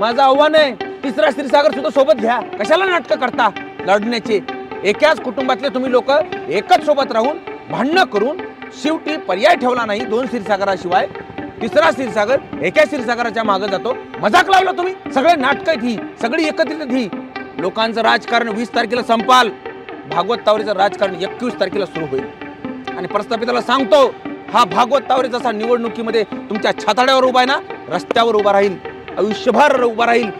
माझं आव्हान आहे, तिसरा क्षीरसागर सुद्धा सोबत घ्या. कशाला नाटकं करता लढण्याचे? एकाच कुटुंबातले तुम्ही लोक एकच सोबत राहून भांडणं करून शेवटी पर्याय ठेवला नाही 2 क्षीरसागराशिवाय. तिसरा क्षीरसागर एका क्षीरसागराच्या मागे जातो. मजाक लावला तुम्ही. सगळे नाटकं ही सगळी एकत्रित ही. लोकांचं राजकारण 20 तारखेला संपाल. भागवत तावरेचं राजकारण 21 तारखेला सुरू होईल. आणि प्रस्थापिताला सांगतो, हा भागवत तावरे जसा निवडणुकीमध्ये तुमच्या छाताड्यावर उभा आहे ना, रस्त्यावर उभा राहील, आयुष्यभर उभा राहील.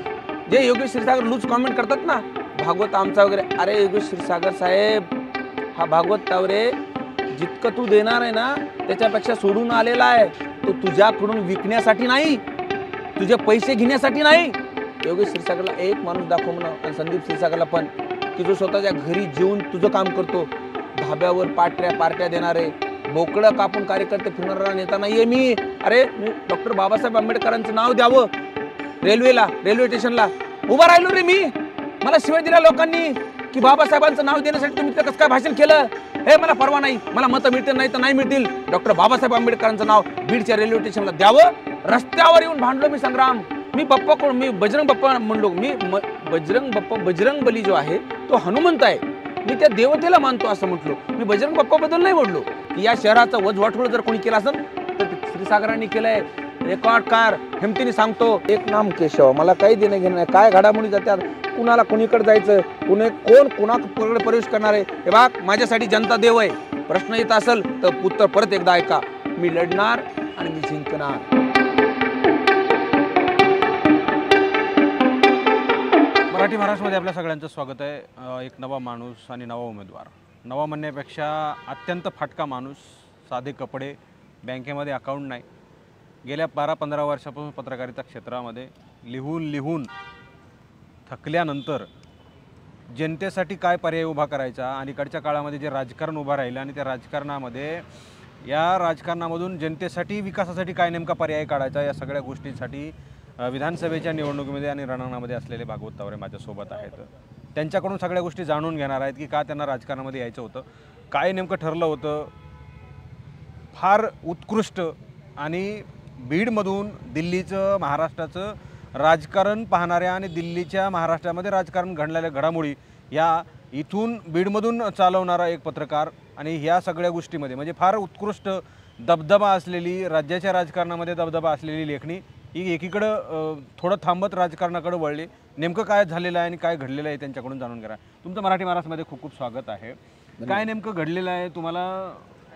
जे योगेश क्षीरसागर लूज कॉमेंट करतात ना, भागवत आमचा वगैरे, अरे योगेश क्षीरसागर साहेब, हा भागवत तावरे जितकं तू देणार आहे ना त्याच्यापेक्षा सोडून आलेला आहे. तो तुझ्याकडून विकण्यासाठी नाही, तुझे पैसे घेण्यासाठी नाही. योगेश क्षीरसागरला एक माणूस दाखव म्हणा, आणि संदीप क्षीरसागरला पण, की जो स्वतःच्या घरी जेवून तुझं काम करतो. धाब्यावर पार्ट्या देणारे, बोकडं कापून कार्यकर्ते फिरणारा नेता नाहीये मी. अरे मी डॉक्टर बाबासाहेब आंबेडकरांचं नाव द्यावं रेल्वे स्टेशनला उभा राहिलो रे मी. मला शिवाय दिल्या लोकांनी की बाबासाहेबांचं नाव देण्यासाठी तुम्ही कसं काय भाषण केलं. हे मला परवा नाही, मला मतं मिळतील नाही तर नाही मिळतील. डॉक्टर बाबासाहेब आंबेडकरांचं नाव बीडच्या रेल्वे स्टेशनला द्यावं. रस्त्यावर येऊन भांडलो मी संग्राम. मी बाप्पा कोण, मी बजरंग बाप्पा म्हणलो. मी बजरंग बली जो आहे तो हनुमंत आहे. मी त्या देवतेला मानतो असं म्हटलो. मी बजरंग बाप्पा बद्दल नाही बोललो. की या शहराचं वजवाटोळ जर कोणी केलं असेल तर क्षीरसागरांनी केलंय. रेकॉर्ड कार हिमतीने सांगतो, एक नाम केशव. मला काही देणं घेणं नाही. काय घडामोडी जातात, कुणाला कोणीकडे जायचं, कोण कोणाकडे प्रवेश करणार आहे. हे बघ, माझ्यासाठी जनता देव आहे. प्रश्न येत असेल तर उत्तर परत एकदा ऐका. मी लढणार आणि मी जिंकणार. मराठी महाराष्ट्रामध्ये आपल्या सगळ्यांचं स्वागत आहे. एक नवा माणूस आणि नवा उमेदवार. नवा म्हणण्यापेक्षा अत्यंत फाटका माणूस, साधे कपडे, बँकेमध्ये अकाउंट नाही. गेल्या 12-15 वर्षापासून पत्रकारिता क्षेत्रामध्ये लिहून थकल्यानंतर जनतेसाठी काय पर्याय उभा करायचा आणि इकडच्या काळामध्ये जे राजकारण उभं राहिलं आणि त्या राजकारणामधून जनतेसाठी विकासासाठी काय नेमका पर्याय काढायचा, या सगळ्या गोष्टींसाठी विधानसभेच्या निवडणुकीमध्ये आणि रणांगणामध्ये असलेले भागवत तावरे माझ्यासोबत आहेत. त्यांच्याकडून सगळ्या गोष्टी जाणून घेणार आहेत की का त्यांना राजकारणामध्ये यायचं होतं, काय नेमकं ठरलं होतं. फार उत्कृष्ट आणि बीडमधून दिल्लीचं, महाराष्ट्राचं राजकारण पाहणाऱ्या आणि दिल्लीच्या महाराष्ट्रामध्ये राजकारण घडलेल्या घडामोडी या इथून बीडमधून चालवणारा एक पत्रकार आणि ह्या सगळ्या गोष्टीमध्ये म्हणजे फार उत्कृष्ट दबदबा असलेली, राज्याच्या राजकारणामध्ये दबदबा असलेली लेखणी ही एकीकडं थोडं थांबत राजकारणाकडे वळली. नेमकं काय झालेलं आहे आणि काय घडलेलं आहे त्यांच्याकडून जाणून घ्या. तुमचं मराठी महाराष्ट्रामध्ये खूप खूप स्वागत आहे. काय नेमकं घडलेलं आहे? तुम्हाला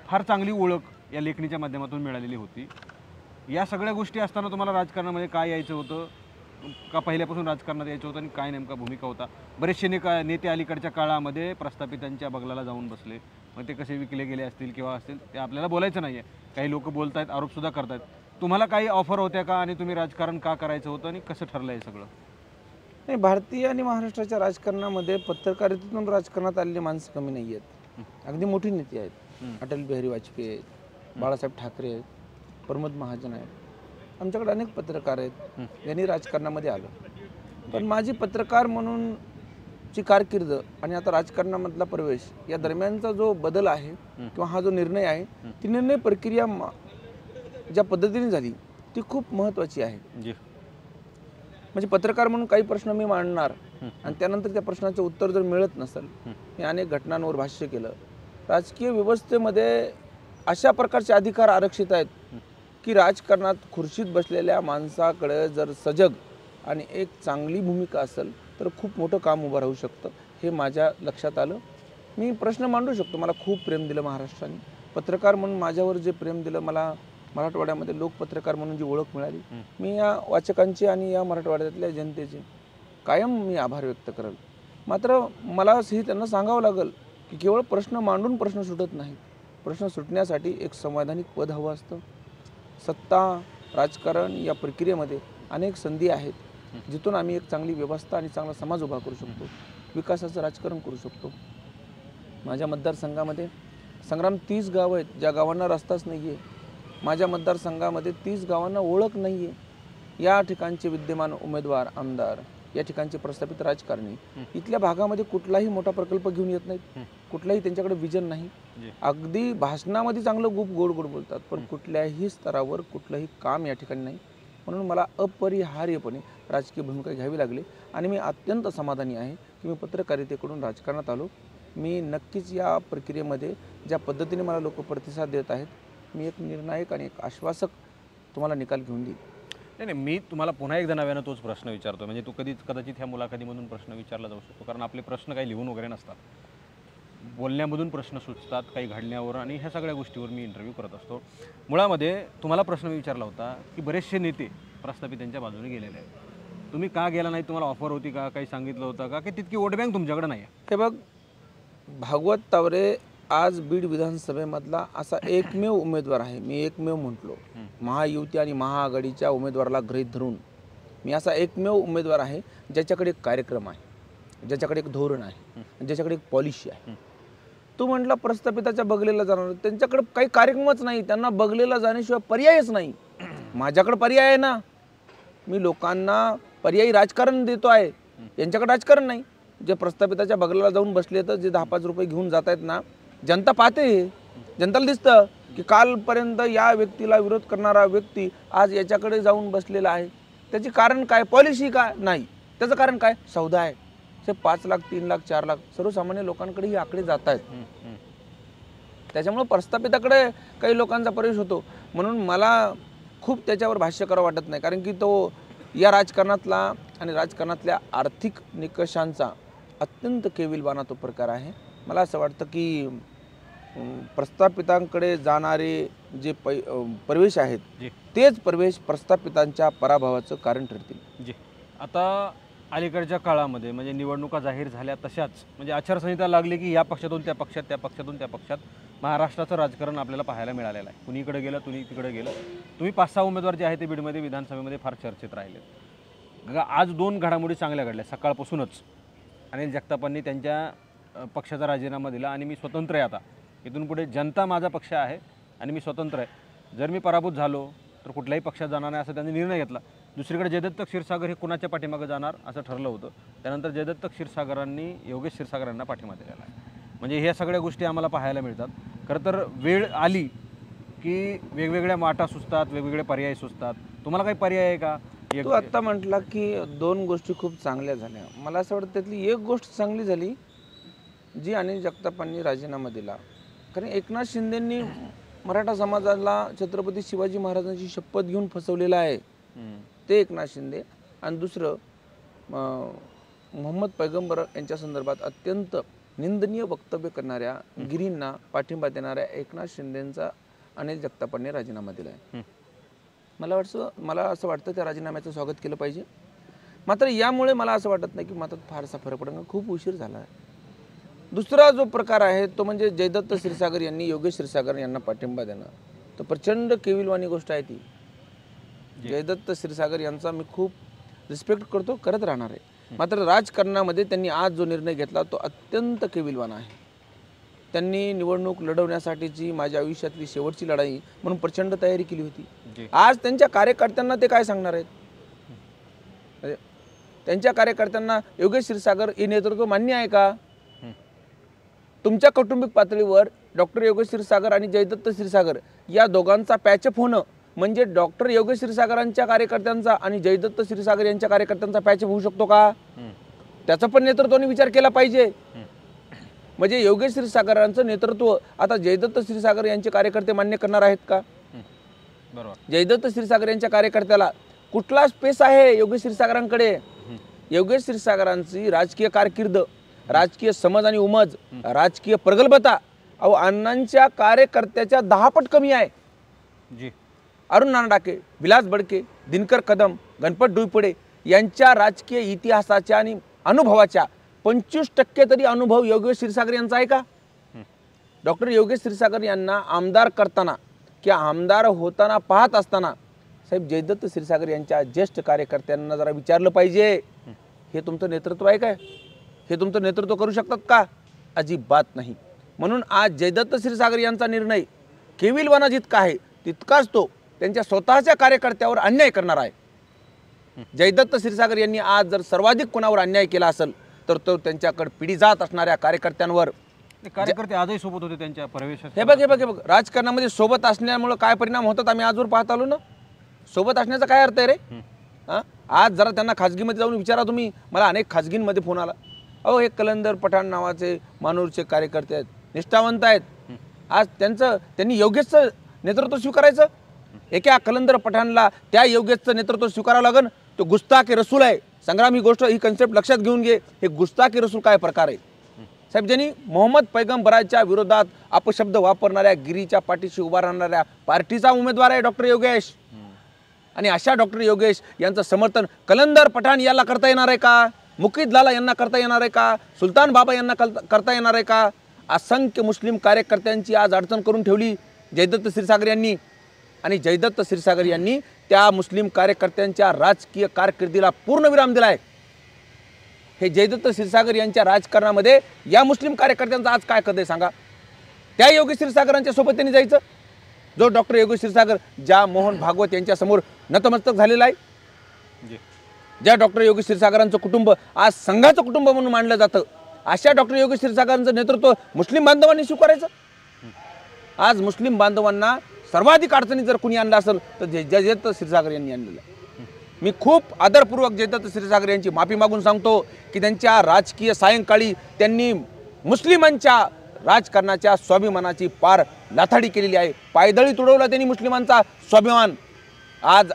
फार चांगली ओळख या लेखणीच्या माध्यमातून मिळालेली होती. या सगळ्या गोष्टी असताना तुम्हाला राजकारणामध्ये काय यायचं होतं, का पहिल्यापासून राजकारणात यायचं होतं आणि काय नेमका भूमिका होता? बरेचसे नेते अलीकडच्या काळामध्ये प्रस्थापितांच्या बगलाला जाऊन बसले. मग ते कसे विकले गेले असतील किंवा असतील ते आपल्याला बोलायचं नाही आहे. काही लोक बोलत आहेत, आरोपसुद्धा करत आहेत. तुम्हाला काही ऑफर होत्या का आणि तुम्ही राजकारण का करायचं होतं आणि कसं ठरलं आहे सगळं? नाही, भारतीय आणि महाराष्ट्राच्या राजकारणामध्ये पत्रकारितेतून राजकारणात आलेली माणसं कमी नाही आहेत. अगदी मोठी नेते आहेत. अटल बिहारी वाजपेयी आहेत, बाळासाहेब ठाकरे आहेत, प्रमोद महाजन आहेत. आमच्याकडे अनेक पत्रकार आहेत यांनी राजकारणामध्ये आलं. पण माझी पत्रकार म्हणूनची कारकीर्द आणि आता राजकारणामधला प्रवेश या दरम्यानचा जो बदल आहे किंवा हा जो निर्णय आहे, ती निर्णय प्रक्रिया ज्या पद्धतीने झाली ती खूप महत्त्वाची आहे. म्हणजे पत्रकार म्हणून काही प्रश्न मी मांडणार आणि त्यानंतर त्या प्रश्नाचं उत्तर जर मिळत नसेल, मी अनेक घटनांवर भाष्य केलं. राजकीय व्यवस्थेमध्ये अशा प्रकारचे अधिकार आरक्षित आहेत की राजकारणात खुर्शीत बसलेल्या माणसाकडे जर सजग आणि एक चांगली भूमिका असेल तर खूप मोठं काम उभं राहू शकतं. हे माझ्या लक्षात आलं. मी प्रश्न मांडू शकतो. मला खूप प्रेम दिलं महाराष्ट्राने. पत्रकार म्हणून माझ्यावर जे प्रेम दिलं, मला मराठवाड्यामध्ये लोकपत्रकार म्हणून जी ओळख मिळाली, मी या वाचकांची आणि या मराठवाड्यातल्या जनतेचे कायम मी आभार व्यक्त करेल. मात्र मला हे त्यांना सांगावं लागेल की केवळ प्रश्न मांडून प्रश्न सुटत नाहीत. प्रश्न सुटण्यासाठी एक संवैधानिक पद हवं असतं. सत्ता, राजकारण या प्रक्रियेमध्ये अनेक संधी आहेत जिथून आम्ही एक चांगली व्यवस्था आणि चांगला समाज उभा करू शकतो, विकासाचं राजकारण करू शकतो. माझ्या मतदारसंघामध्ये संग्राम 30 गावं आहेत ज्या गावांना रस्ताच नाही आहे. माझ्या मतदारसंघामध्ये 30 गावांना ओळख नाही आहे. या ठिकाणचे विद्यमान उमेदवार, आमदार, या ठिकाणचे प्रस्थापित राजकारणी इथल्या भागामध्ये कुठलाही मोठा प्रकल्प घेऊन येत नाहीत. कुठलाही त्यांच्याकडे विजन नाही. अगदी भाषणामध्ये चांगलं गोड बोलतात, पण कुठल्याही स्तरावर कुठलंही काम या ठिकाणी नाही. म्हणून मला अपरिहार्यपणे राजकीय भूमिका घ्यावी लागली आणि मी अत्यंत समाधानी आहे की मी पत्रकारितेकडून राजकारणात आलो. मी नक्कीच या प्रक्रियेमध्ये ज्या पद्धतीने मला लोक प्रतिसाद देत आहेत, मी एक निर्णायक आणि एक आश्वासक तुम्हाला निकाल घेऊन देईन. नाही नाही, मी तुम्हाला पुन्हा एकदा नव्यानं तोच प्रश्न विचारतो. म्हणजे तू कदाचित ह्या मुलाखतीमधून प्रश्न विचारला जाऊ शकतो, कारण आपले प्रश्न काही लिहून वगैरे नसतात, बोलण्यामधून प्रश्न सुचतात, काही घडण्यावर आणि ह्या सगळ्या गोष्टीवर मी इंटरव्ह्यू करत असतो. मुळामध्ये तुम्हाला प्रश्न मी विचारला होता की बरेचसे नेते प्रस्थापित त्यांच्या बाजूने गेलेले आहेत, तुम्ही का गेला नाही? तुम्हाला ऑफर होती का? काही सांगितलं होतं का? की तितकी वोट बँक तुमच्याकडे नाही आहे? हे बघ, भागवत तावरे आज बीड विधानसभेमधला असा एकमेव उमेदवार आहे, मी एकमेव म्हटलो, महायुती आणि महाआघाडीच्या उमेदवाराला गृहीत धरून मी असा एकमेव उमेदवार आहे ज्याच्याकडे एक कार्यक्रम आहे, ज्याच्याकडे एक धोरण आहे, ज्याच्याकडे एक पॉलिसी आहे. तू म्हटला प्रस्थापिताच्या बगलेला जाणार, त्यांच्याकडे काही कार्यक्रमच नाही, त्यांना बगलेला जाण्याशिवाय पर्यायच नाही. माझ्याकडे पर्याय आहे ना, मी लोकांना पर्यायी राजकारण देतो आहे, यांच्याकडे राजकारण नाही. जे प्रस्थापिताच्या बगलेला जाऊन बसले तर जे 10-5 रुपये घेऊन जात आहेत ना, जनता पाहते, जनताला दिसतं की कालपर्यंत या व्यक्तीला विरोध करणारा व्यक्ती आज याच्याकडे जाऊन बसलेला आहे. त्याचे कारण काय? पॉलिसी काय नाही, त्याचं कारण काय? सौदा आहे. ते 5 लाख 3 लाख 4 लाख सर्वसामान्य लोकांकडे ही आकडे जात आहेत. त्याच्यामुळे प्रस्थापिताकडे काही लोकांचा प्रवेश होतो, म्हणून मला खूप त्याच्यावर भाष्य करावं वाटत नाही, कारण की तो या राजकारणातला आणि राजकारणातल्या आर्थिक निकषांचा अत्यंत केविलवाणा तो प्रकार आहे. मला असं वाटतं की प्रस्थापितांकडे जाणारे जे प्रवेश आहेत तेच प्रवेश प्रस्थापितांच्या पराभवाचं कारण ठरतील. जी, आता अलीकडच्या काळामध्ये म्हणजे निवडणुका जाहीर झाल्या तशाच म्हणजे आचारसंहिता लागली की या पक्षातून त्या पक्षात, त्या पक्षातून त्या पक्षात महाराष्ट्राचं राजकारण आपल्याला पाहायला मिळालेलं आहे. कुणीकडे गेलं, कुणी तिकडे गेलं. तुम्ही 5-6 उमेदवार जे आहेत ते बीडमध्ये विधानसभेमध्ये फार चर्चेत राहिले. आज 2 घडामोडी चांगल्या घडल्या. सकाळपासूनच अनिल जगतापांनी त्यांच्या पक्षाचा राजीनामा दिला आणि मी स्वतंत्र आहे, आता इथून पुढे जनता माझा पक्ष आहे आणि मी स्वतंत्र आहे, जर मी पराभूत झालो तर कुठल्याही पक्षात जाणार नाही असं त्यांनी निर्णय घेतला. दुसरीकडे जयदत्त क्षीरसागर हे कुणाच्या पाठीमागे जाणार असं ठरलं होतं. त्यानंतर जयदत्त क्षीरसागरांनी योगेश क्षीरसागरांना पाठिंबा दिलेला आहे. म्हणजे ह्या सगळ्या गोष्टी आम्हाला पाहायला मिळतात. खरं तर वेळ आली की वेगवेगळ्या वाटा सुचतात, वेगवेगळे पर्याय सुचतात. तुम्हाला काही पर्याय आहे का? तू आत्ता म्हटला की 2 गोष्टी खूप चांगल्या झाल्या. मला असं वाटतं त्यातली एक गोष्ट चांगली झाली जी अनिल जगतापांनी राजीनामा दिला. कारण एकनाथ शिंदेंनी मराठा समाजाला छत्रपती शिवाजी महाराजांची शपथ घेऊन फसवलेलं आहे, ते एकनाथ शिंदे. आणि दुसरं, मोहम्मद पैगंबर यांच्या संदर्भात अत्यंत निंदनीय वक्तव्य करणाऱ्या गिरींना पाठिंबा देणाऱ्या एकनाथ शिंदेंचा अनिल जगतापांनी राजीनामा दिला आहे. मला असं वाटतं त्या राजीनाम्याचं स्वागत केलं पाहिजे. मात्र यामुळे मला असं वाटत नाही की मात्र फारसा फरक पडणार, खूप उशीर झाला आहे. दुसरा जो प्रकार आहे तो म्हणजे जयदत्त क्षीरसागर यांनी योगेश क्षीरसागर यांना पाठिंबा देणं, तर प्रचंड केविलवाणी गोष्ट आहे ती. जयदत्त क्षीरसागर यांचा मी खूप रिस्पेक्ट करतो, करत राहणार आहे. मात्र राजकारणामध्ये त्यांनी आज जो निर्णय घेतला तो अत्यंत केविलवाणा आहे. त्यांनी निवडणूक लढवण्यासाठीची माझ्या आयुष्यातली शेवटची लढाई म्हणून प्रचंड तयारी केली होती. आज त्यांच्या कार्यकर्त्यांना ते काय सांगणार आहेत? त्यांच्या कार्यकर्त्यांना योगेश क्षीरसागर हे नेतृत्व मान्य आहे का? तुमच्या कौटुंबिक पातळीवर डॉक्टर योगेश क्षीरसागर आणि जयदत्त क्षीरसागर या दोघांचा पॅचअप होणं म्हणजे डॉक्टर योगेश क्षीरसागरांच्या कार्यकर्त्यांचा आणि जयदत्त क्षीरसागर यांच्या कार्यकर्त्यांचा पॅचअप होऊ शकतो का? त्याचा पण नेतृत्वाने विचार केला पाहिजे. म्हणजे योगेश क्षीरसागरांचं नेतृत्व आता जयदत्त क्षीरसागर यांचे कार्यकर्ते मान्य करणार आहेत का? बरोबर. जयदत्त क्षीरसागर यांच्या कार्यकर्त्याला कुठला स्पेस आहे योगेश क्षीरसागरांकडे? योगेश क्षीरसागरांची राजकीय कारकीर्द, राजकीय समज आणि उमज, राजकीय प्रगल्भता अण्णांच्या कार्यकर्त्याच्या 10 पट कमी आहे. जी, अरुण नाना डाके, विलास बडके, दिनकर कदम, गणपत डुईपडे यांच्या राजकीय इतिहासाच्या आणि अनुभवाच्या 25% तरी अनुभव योगेश क्षीरसागर यांचा आहे का? डॉक्टर योगेश क्षीरसागर यांना आमदार करताना किंवा आमदार होताना पाहत असताना साहेब जयदत्त क्षीरसागर यांच्या ज्येष्ठ कार्यकर्त्यांना जरा विचारलं पाहिजे, हे तुमचं नेतृत्व आहे काय? हे तुमचं नेतृत्व करू शकतात का? अजिबात नाही. म्हणून आज जयदत्त क्षीरसागर यांचा निर्णय केविलवाणा जितका आहे तितकाच तो त्यांच्या स्वतःच्या कार्यकर्त्यावर अन्याय करणार आहे. जयदत्त क्षीरसागर यांनी आज जर सर्वाधिक कोणावर अन्याय केला असेल तर तो त्यांच्याकडे पिढी जात असणाऱ्या कार्यकर्त्यांवर. कार्यकर्ते आजही सोबत होते त्यांच्या प्रवेशात. हे बघ राजकारणामध्ये सोबत असल्यामुळे काय परिणाम होतात आम्ही आजवर पाहत आलो ना. सोबत असण्याचा काय अर्थ आहे रे? हां, आज जरा त्यांना खाजगीमध्ये जाऊन विचारा तुम्ही. मला अनेक खाजगींमध्ये फोन आला, अहो हे कलंदर पठाण नावाचे मानूरचे कार्यकर्ते आहेत, निष्ठावंत आहेत. आज त्यांनी योगेशचं नेतृत्व स्वीकारायचं. एका कलंदर पठाणला त्या योगेशचं नेतृत्व स्वीकारावं लागेल. तो गुस्ताकी रसूल आहे. संग्राम, ही कन्सेप्ट लक्षात घेऊन घे. हे गुस्ताकी रसूल काय प्रकार आहे साहेब? ज्यांनी मोहम्मद पैगंबराच्या विरोधात अपशब्द वापरणाऱ्या, गिरीच्या पाठीशी उभा राहणाऱ्या पार्टीचा उमेदवार आहे डॉक्टर योगेश. आणि अशा डॉक्टर योगेश यांचं समर्थन कलंदर पठाण याला करता येणार आहे का? मुकीद लाला यांना करता येणार आहे का? सुलतान बाबा यांना करता येणार आहे का? असंख्य मुस्लिम कार्यकर्त्यांची आज अडचण करून ठेवली जयदत्त क्षीरसागर यांनी. आणि जयदत्त क्षीरसागर यांनी त्या मुस्लिम कार्यकर्त्यांच्या राजकीय कारकिर्दीला पूर्णविराम दिला आहे. हे जयदत्त क्षीरसागर यांच्या राजकारणामध्ये या मुस्लिम कार्यकर्त्यांचा आज काय कदय सांगा? त्या योगेश क्षीरसागरांच्या सोबत त्यांनी जायचं, जो डॉक्टर योगेश क्षीरसागर ज्या मोहन भागवत यांच्या समोर नतमस्तक झालेला आहे. ज्या डॉक्टर योगेश क्षीरसागरांचं कुटुंब आज संघाचं कुटुंब म्हणून मानलं जातं, अशा डॉक्टर योगेश क्षीरसागरांचं नेतृत्व मुस्लिम बांधवांनी स्वीकारायचं. आज मुस्लिम बांधवांना सर्वाधिक अडचणी जर कुणी आणलं असेल तर जयदत्त क्षीरसागर यांनी आणलेलं आहे. मी खूप आदरपूर्वक जयदत्त क्षीरसागर यांची माफी मागून सांगतो की त्यांच्या राजकीय सायंकाळी त्यांनी मुस्लिमांच्या राजकारणाच्या स्वाभिमानाची पार लाथाडी केलेली आहे. पायदळी तुडवला त्यांनी मुस्लिमांचा स्वाभिमान. आज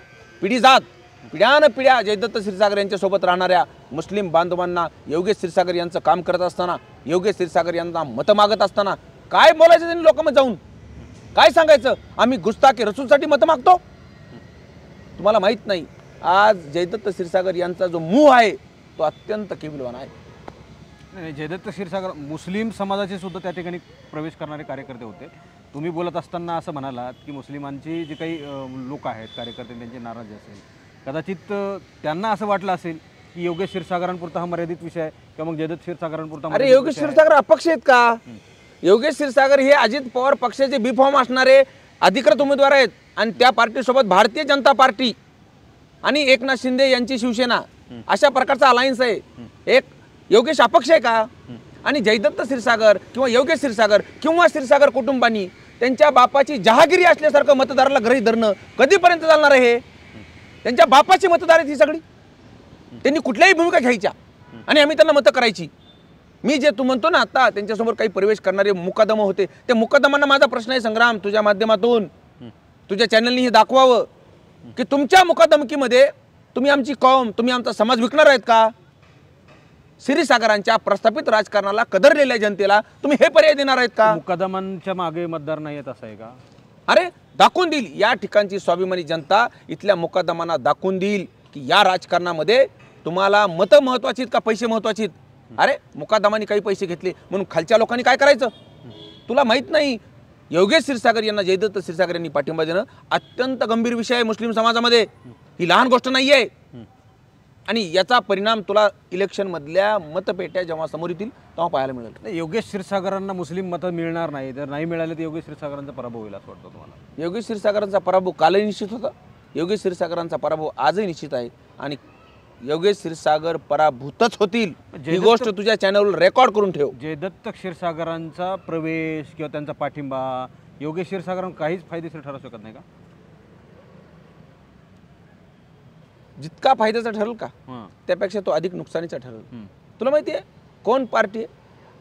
पिढ्यानपिढ्या जयदत्त क्षीरसागर यांच्यासोबत राहणाऱ्या मुस्लिम बांधवांना योगेश क्षीरसागर यांचं काम करत असताना, योगेश क्षीरसागर यांना मतं मागत असताना काय बोलायचं त्यांनी लोकांमध्ये जाऊन? काय सांगायचं? आम्ही गुस्ताकी रसूलसाठी मतं मागतो? तुम्हाला माहीत नाही, आज जयदत्त क्षीरसागर यांचा जो मूळ आहे तो अत्यंत केविलवान आहे. नाही, जयदत्त क्षीरसागर मुस्लिम समाजाचे सुद्धा त्या ठिकाणी प्रवेश करणारे कार्यकर्ते होते. तुम्ही बोलत असताना असं म्हणालात की मुस्लिमांची जी काही लोक आहेत कार्यकर्ते, त्यांची नाराजी असेल, कदाचित त्यांना असं वाटलं असेल की योगेश क्षीरसागरांपुरता हा मर्यादित विषय आहे किंवा मग जयदत्त क्षीरसागरांपुरता. अरे योगेश क्षीरसागर अपक्ष आहेत का? योगेश क्षीरसागर हे अजित पवार पक्षाचे बी फॉर्म असणारे अधिकृत उमेदवार आहेत. आणि त्या पार्टीसोबत भारतीय जनता पार्टी आणि एकनाथ शिंदे यांची शिवसेना अशा प्रकारचा अलायन्स आहे. एक योगेश अपक्ष आहे का? आणि जयदत्त क्षीरसागर किंवा योगेश क्षीरसागर किंवा क्षीरसागर कुटुंबांनी त्यांच्या बापाची जहागिरी असल्यासारखं मतदाराला गृहीत धरणं कधीपर्यंत चालणार आहे? त्यांच्या बापाची मतदार आहेत ही सगळी. त्यांनी कुठल्याही भूमिका घ्यायच्या आणि आम्ही त्यांना मतं करायची. मी जे तू म्हणतो ना आता त्यांच्यासमोर काही प्रवेश करणारे मुकादमा होते, त्या मुकादमांना माझा प्रश्न आहे संग्राम, तुझ्या माध्यमातून तुझ्या चॅनलनी हे दाखवावं की तुमच्या मुकादमकीमध्ये तुम्ही आमची कौम, तुम्ही आमचा समाज विकणार आहेत का? क्षीरसागरांच्या प्रस्थापित राजकारणाला, कदरलेल्या जनतेला तुम्ही हे पर्याय देणार आहेत का? मुकादमांच्या मागे मतदार नाही आहेत असं आहे का? अरे दाखवून देईल, या ठिकाणची स्वाभिमानी जनता इथल्या मुकादमांना दाखवून देईल की या राजकारणामध्ये तुम्हाला मतं महत्वाची आहेत का पैसे महत्वाचे आहेत? अरे मुकादमांनी काही पैसे घेतले म्हणून खालच्या लोकांनी काय करायचं? तुला माहित नाही, योगेश क्षीरसागर यांना जयदत्त क्षीरसागर यांनी पाठिंबा देणं अत्यंत गंभीर विषय आहे मुस्लिम समाजामध्ये. ही लहान गोष्ट नाही आहे. आणि याचा परिणाम तुला इलेक्शनमधल्या मतपेट्या जेव्हा समोर येतील तेव्हा पाहायला मिळेल. योगेश क्षीरसागरांना मुस्लिम मतं मिळणार नाही, जर नाही मिळाले तर योगेश क्षीरसागरांचा पराभव होईल असं वाटतं तुम्हाला? योगेश क्षीरसागरांचा पराभव कालही निश्चित होता, योगेश क्षीरसागरांचा पराभव आजही निश्चित आहे. आणि योगेश क्षीरसागर पराभूतच होतील ही गोष्ट तुझ्या चॅनलवर रेकॉर्ड करून ठेव. जयदत्त क्षीरसागरांचा प्रवेश किंवा त्यांचा पाठिंबा योगेश क्षीरसागरांना काहीच फायदेशीर ठरू शकत नाही का? जितका फायद्याचा ठरेल का त्यापेक्षा तो अधिक नुकसानीचा ठरेल. तुला माहिती आहे कोण पार्टी आहे?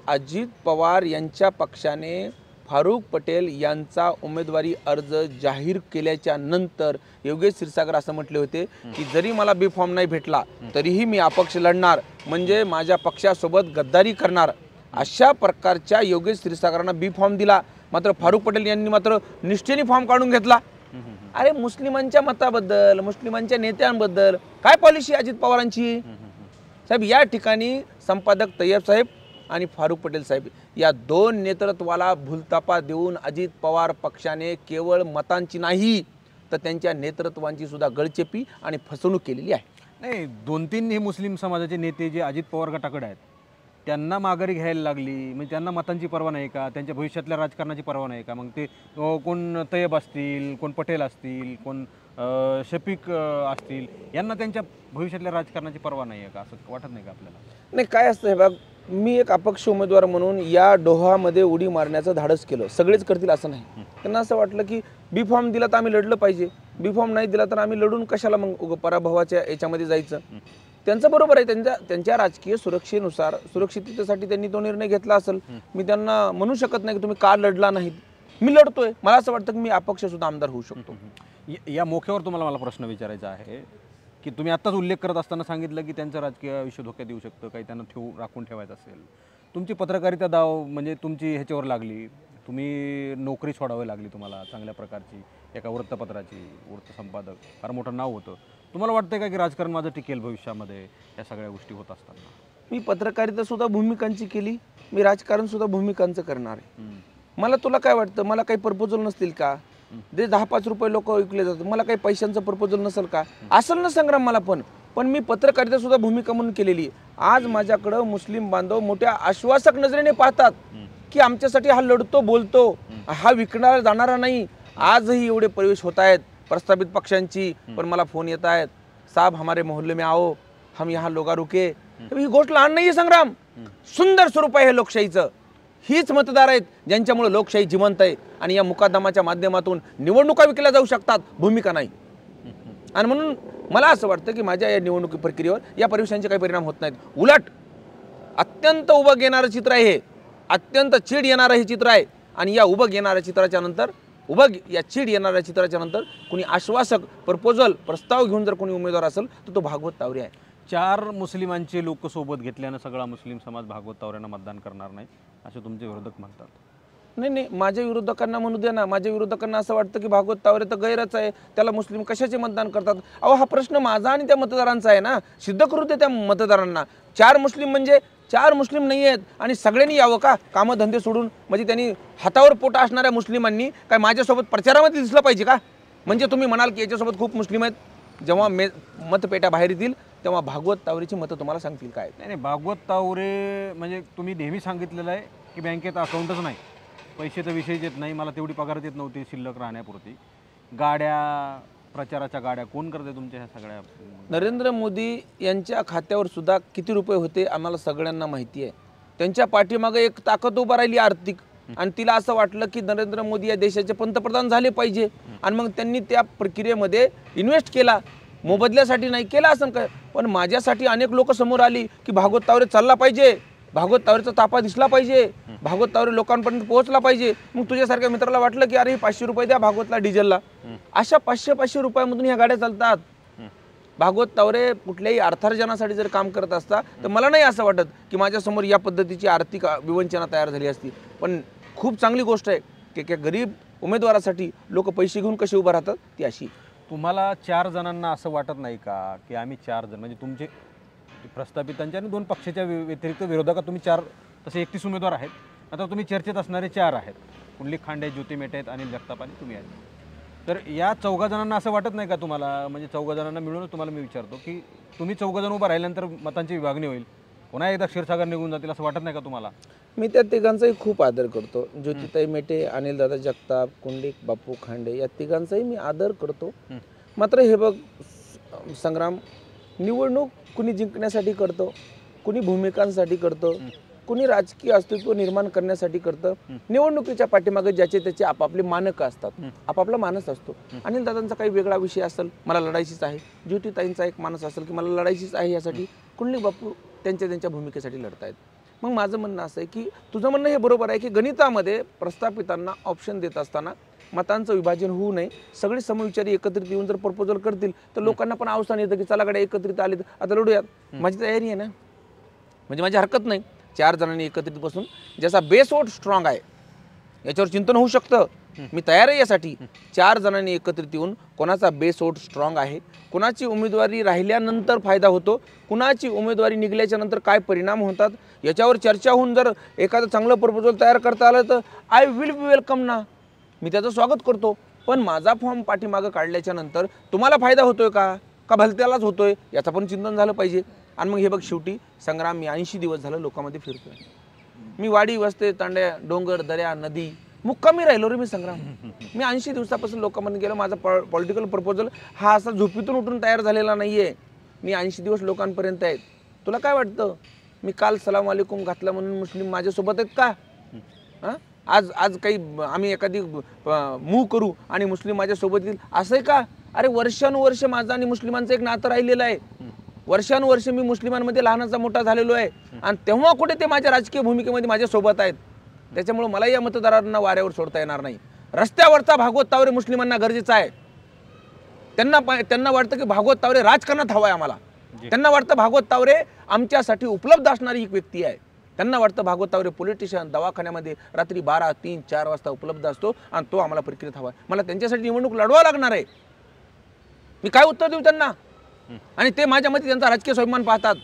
अजित पवार यांच्या पक्षाने फारुख पटेल यांचा उमेदवारी अर्ज जाहीर केल्याच्या नंतर योगेश क्षीरसागर असं म्हटले होते की जरी मला बी फॉर्म नाही भेटला तरीही मी अपक्ष लढणार, म्हणजे माझ्या पक्षासोबत गद्दारी करणार. अशा प्रकारच्या योगेश क्षीरसागरांना बी फॉर्म दिला, मात्र फारुख पटेल यांनी मात्र निष्ठेने फॉर्म काढून घेतला. अरे मुस्लिमांच्या मताबद्दल, मुस्लिमांच्या नेत्यांबद्दल काय पॉलिसी अजित पवारांची? साहेब या ठिकाणी संपादक तय्यब साहेब आणि फारुख पटेल साहेब या दोन नेतृत्वाला भूलतापा देऊन अजित पवार पक्षाने केवळ मतांची नाही तर त्यांच्या नेतृत्वांची सुद्धा गळचेपी आणि फसवणूक केलेली आहे. नाही, 2-3 हे मुस्लिम समाजाचे नेते जे अजित पवार गटाकडे आहेत त्यांना माघारी घ्यायला लागली, म्हणजे त्यांना मतांची पर्वा नाही का? त्यांच्या भविष्यातल्या राजकारणाची पर्वा नाही का? मग ते कोण तय्यब असतील, कोण पटेल असतील, कोण शफीक असतील, यांना त्यांच्या भविष्यातल्या राजकारणाची पर्वा नाही आहे का? असं वाटत नाही का आपल्याला? नाही, काय असतं हे बघ, मी एक अपक्ष उमेदवार म्हणून या डोहामध्ये उडी मारण्याचं धाडस केलं. सगळेच करतील असं नाही. त्यांना असं वाटलं की बी फॉर्म दिला तर आम्ही लढलं पाहिजे. बी फॉर्म नाही दिला तर आम्ही लढून कशाला मग पराभवाच्या याच्यामध्ये जायचं. त्यांचं बरोबर आहे, त्यांच्या राजकीय सुरक्षेनुसार सुरक्षिततेसाठी त्यांनी तो निर्णय घेतला असेल. मी त्यांना म्हणू शकत नाही की तुम्ही का लढला नाहीत. मी लढतोय, मला असं वाटतं की मी अपक्ष सुद्धा आमदार होऊ शकतो. या मोक्यावर तुम्हाला मला प्रश्न विचारायचा आहे की तुम्ही आत्ताच उल्लेख करत असताना सांगितलं की त्यांचं राजकीय आयुष्य धोक्यात येऊ शकतं, काही त्यांना राखून ठेवायचं असेल. तुमची पत्रकारिता दाव म्हणजे तुमची ह्याच्यावर लागली, तुम्ही नोकरी सोडावी लागली तुम्हाला चांगल्या प्रकारची, एका वृत्तपत्राची, वृत्तसंपादक, फार मोठं नाव होतं. तुम्हाला वाटतंय का की राजकारण माझं टिकेल भविष्यामध्ये या सगळ्या गोष्टी होत असताना? मी पत्रकारिता सुद्धा भूमिकांची केली, मी राजकारण सुद्धा भूमिकांचं करणार आहे. मला तुला काय वाटतं, मला काही प्रपोजल नसतील का? जे 10-5 रुपये लोक विकले जातात, मला काही पैशांचं प्रपोजल नसेल का? असेल ना संग्राम मला, पण मी पत्रकारिता सुद्धा भूमिका म्हणून केलेली आहे. आज माझ्याकडं मुस्लिम बांधव मोठ्या आश्वासक नजरेने पाहतात की आमच्यासाठी हा लढतो, बोलतो, हा विकणारा जाणारा नाही. आजही एवढे प्रवेश होत आहेत प्रस्तावित पक्षांची, पण मला फोन येत आहेत, साहब हमारे मोहल्ले में आओ, हम यहाँ लोगा रुके. ही गोष्ट लहान नाही आहे संग्राम, सुंदर स्वरूप आहे हे लोकशाहीचं. हीच मतदार आहेत ज्यांच्यामुळे लोकशाही जिवंत आहे. आणि या मुकादमाच्या माध्यमातून निवडणुका विकल्या जाऊ शकतात, भूमिका नाही. आणि म्हणून मला असं वाटतं की माझ्या या निवडणुकी प्रक्रियेवर या परिवेशांचे काही परिणाम होत नाहीत. उलट अत्यंत उभं येणारं चित्र आहे हे, अत्यंत चीड येणारं हे चित्र आहे. आणि या उभं येणाऱ्या चित्राच्या नंतर, या चीड येणाऱ्या चित्राच्या नंतर कुणी आश्वासक प्रस्ताव घेऊन जर कोणी उमेदवार असेल तर तो भागवत तावरे आहे. 4 मुस्लिमांचे लोक सोबत घेतल्यानं सगळा मुस्लिम समाज भागवत तावरेंना मतदान करणार नाही असे तुमचे विरोधक म्हणतात. नाही, माझ्या विरोधकांना म्हणू द्या ना. माझ्या विरोधकांना असं वाटतं की भागवत तावरे तर गैरच आहे, त्याला मुस्लिम कशाचे मतदान करतात. अहो, हा प्रश्न माझा आणि त्या मतदारांचा आहे ना, सिद्ध करू दे त्या मतदारांना. 4 मुस्लिम म्हणजे 4 मुस्लिम नाही आहेत आणि सगळ्यांनी यावं का कामधंदे सोडून? म्हणजे त्यांनी हातावर पोट असणाऱ्या मुस्लिमांनी काय माझ्यासोबत प्रचारामध्ये दिसलं पाहिजे का? म्हणजे तुम्ही म्हणाल की याच्यासोबत खूप मुस्लिम आहेत, जेव्हा मतपेट्या बाहेर येतील तेव्हा भागवत तावरेची मतं तुम्हाला सांगतील काय? नाही, भागवत तावरे म्हणजे तुम्ही नेहमी सांगितलेलं आहे की बँकेत अकाउंटच नाही, पैशाचा विषय येत नाही, मला तेवढी पगार येत नव्हती शिल्लक राहण्यापुरती. गाड्या, प्रचाराच्या गाड्या कोण करते तुमच्या ह्या सगळ्या? नरेंद्र मोदी यांच्या खात्यावर सुद्धा किती रुपये होते आम्हाला सगळ्यांना माहिती आहे. त्यांच्या पाठीमागे एक ताकद उभा राहिली आर्थिक, आणि तिला असं वाटलं की नरेंद्र मोदी या देशाचे पंतप्रधान झाले पाहिजे. आणि मग त्यांनी त्या प्रक्रियेमध्ये इन्व्हेस्ट केला, मोबदल्यासाठी नाही केला असं काय. पण माझ्यासाठी अनेक लोक समोर आली की भागवत तावरे चालला पाहिजे, भागवत तावरेचा ताफा दिसला पाहिजे, भागवत तावरे लोकांपर्यंत पोहोचला पाहिजे. मग तुझ्यासारख्या मित्राला वाटलं की अरे 500 रुपये द्या भागवतला डिझेलला. अशा 500 रुपयामधून ह्या गाड्या चालतात. भागवत तावरे कुठल्याही अर्थार्जनासाठी जर काम करत असता तर मला नाही असं वाटत की माझ्यासमोर या पद्धतीची आर्थिक विवंचना तयार झाली असती. पण खूप चांगली गोष्ट आहे की गरीब उमेदवारासाठी लोक पैसे घेऊन कसे उभं राहतात ती अशी. तुम्हाला 4 जणांना असं वाटत नाही का की आम्ही 4 जण म्हणजे तुमचे प्रस्थापितांच्या आणि 2 पक्षाच्या व्यतिरिक्त विरोधकात तुम्ही 4 तसे 31 उमेदवार आहेत. आता तुम्ही चर्चेत असणारे 4 आहेत, पुंडलिक खांडे, ज्योती मेटे आहेत, अनिल जगताप आणि तुम्ही आहेत. तर या 4 जणांना असं वाटत नाही का तुम्हाला, म्हणजे 4 जणांना मिळूनच तुम्हाला मी विचारतो की तुम्ही 4 जण उभं राहिल्यानंतर मतांची विभागणी होईल, पुन्हा एकदा क्षीरसागर निघून जातील असं वाटत नाही का तुम्हाला? मी त्या तिघांचाही खूप आदर करतो. ज्योतिताई मेटे, अनिल दादा जगताप, कुंडलिक बापू खांडे या तिघांचाही मी आदर करतो. मात्र हे बघ संग्राम, निवडणूक कुणी जिंकण्यासाठी करतो, कुणी भूमिकांसाठी करतो, कुणी राजकीय अस्तित्व निर्माण करण्यासाठी करतं. निवडणुकीच्या पाठीमागे ज्याचे त्याचे आपापले मानक असतात, आपापला मानस असतो. अनिल दादांचा काही वेगळा विषय असेल, मला लढायचीच आहे. ज्योतिताईंचा एक मानस असेल की मला लढायचीच आहे यासाठी. कुंडलिक बापू त्यांच्या भूमिकेसाठी लढतायत. मग माझं म्हणणं असं आहे की तुझं म्हणणं हे बरोबर आहे की गणितामध्ये प्रस्थापितांना ऑप्शन देत असताना मतांचं विभाजन होऊ नये. सगळे समविचारी एकत्रित येऊन जर प्रपोजल करतील तर लोकांना पण अवसान येतं की चला गाड्या एकत्रित आले तर आता लढूयात. माझी तयारी आहे ना, म्हणजे माझी हरकत नाही. 4 जणांनी एकत्रित बसून ज्याचा बेस वोट स्ट्रॉंग आहे याच्यावर चिंतन होऊ शकतं. मी तयार आहे यासाठी. 4 जणांनी एकत्रित येऊन कोणाचा बेस वोट स्ट्रॉंग आहे, कुणाची उमेदवारी राहिल्यानंतर फायदा होतो, कुणाची उमेदवारी निघल्याच्या नंतर काय परिणाम होतात याच्यावर चर्चा होऊन जर एखादं चांगलं प्रपोजल तयार करता आलं तर आय विल बी वेलकम ना, मी त्याचं स्वागत करतो. पण माझा फॉर्म पाठीमागं काढल्याच्या नंतर तुम्हाला फायदा होतोय का भलत्यालाच होतोय याचं पण चिंतन झालं पाहिजे. आणि मग हे बघ शेवटी संग्राम, मी 80 दिवस झालं लोकांमध्ये फिरतोय. मी वाडी वस्ते तांड्या डोंगर दर्या नदी मुक्कामी राहिलो रे मी संग्राम. मी 80 दिवसापासून लोकांमध्ये गेलो. माझा पॉलिटिकल प्रपोजल हा असा झोपीतून उठून तयार झालेला नाही आहे. मी 80 दिवस लोकांपर्यंत आहेत. तुला काय वाटतं मी काल सलाम वालेकुम घातला म्हणून मुस्लिम माझ्यासोबत आहेत का? हां, आज काही आम्ही एखादी मूव करू आणि मुस्लिम माझ्यासोबत येईल असं आहे का? अरे वर्षानुवर्ष माझं आणि मुस्लिमांचं एक नातं राहिलेलं आहे. वर्षानुवर्ष मी मुस्लिमांमध्ये लहानाचा मोठा झालेलो आहे आणि तेव्हा कुठे ते माझ्या राजकीय भूमिकेमध्ये माझ्यासोबत आहेत. त्याच्यामुळे मला या मतदारांना वाऱ्यावर सोडता येणार नाही. रस्त्यावरचा भागवत तावरे मुस्लिमांना गरजेचा आहे. त्यांना वाटतं की भागवत तावरे राजकारणात हवा आहे आम्हाला. त्यांना वाटतं भागवत तावरे आमच्यासाठी उपलब्ध असणारी एक व्यक्ती आहे. त्यांना वाटतं भागवत तावरे पोलिटिशियन दवाखान्यामध्ये रात्री 12, 3, 4 वाजता उपलब्ध असतो आणि तो आम्हाला प्रक्रियेत हवा आहे. मला त्यांच्यासाठी निवडणूक लढवावं लागणार आहे. मी काय उत्तर देऊ त्यांना? आणि ते माझ्यामध्ये त्यांचा राजकीय स्वाभिमान पाहतात.